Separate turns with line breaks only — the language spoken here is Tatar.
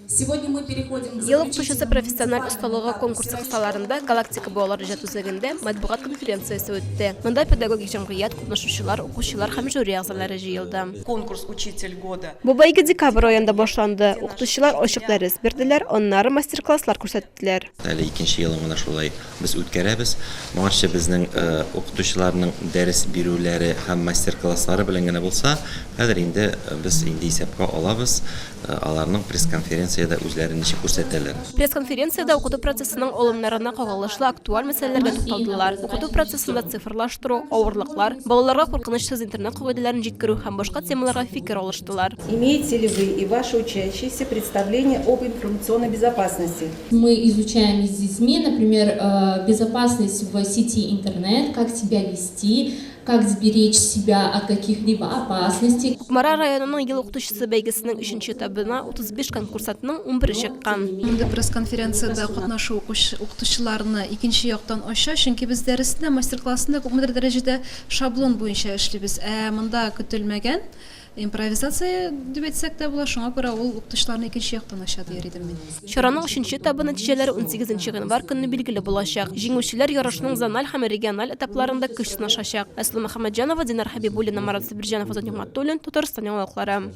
Сегодня мы переходим к
Ел укытучысы профессиональ осталыгы конкурсы кысаларында галактика балалар ижады матбугат конференциясы өтте. Мында педагогик җәмгыять, катнашучылар, укучылар һәм жюри әгъзалары җыелды.
Конкурс «Учитель года».
Бу бәйге декабрь аенда башланды. Укытучылар ачык дәрес бирделәр, аннары мастер-класслар күрсәттеләр.
Әле икенче елын гына шулай без үткәрәбез. Моңарчы безнең укытучыларның дәрес бирүләре һәм мастер-класслары белән генә булса, хәзер инде без исәпкә алабыз. Аларның пресс-конференцияда үзләрен ничек күрсәтәләр.
Пресс-конференцияда укыту процессының алымнарына кагылышлы актуаль мәсьәләләргә тукталдылар. Укыту процессында цифрлаштыру, авырлыклар, балаларга куркынычсыз интернет кагыйдәләрен җиткерү һәм башка темаларга фикер алыштылар.
Имеете ли вы и ваши учащиеся представление об информационной безопасности?
Мы изучаем с детьми, например, безопасность в сети интернет, как себя вести, как сберечь себя от каких-либо опасностей.
Кукмара районының ел укытучысы бәйгесенең 3нче этабына 35 конкурсантның 11 чыккан.
Инде пресс-конференцияда катнашу укытучыларны икенче яктан ача, чөнки без дәрестә, мастер-классында күпмедер дәрәҗәдә шаблон буенча эшлибез. Монда көтелмәгән импровизация дип әйтсәк тә була, шуңа күрә ул укытучыларны икенче яктан ача дияр идем мин.
Чараның 3нче этабы нәтиҗәләре 18 гыйнвар көнне билгеле булачак. Җиңүчеләр ярышның зональ һәм региональ этапларында көч сынашачак. Әслим Мөхәммәтҗанова, Динар Хәбибуллина, Марат Сабирҗанов, Азат Нигъмәтуллин, Татарстан яңалыклары.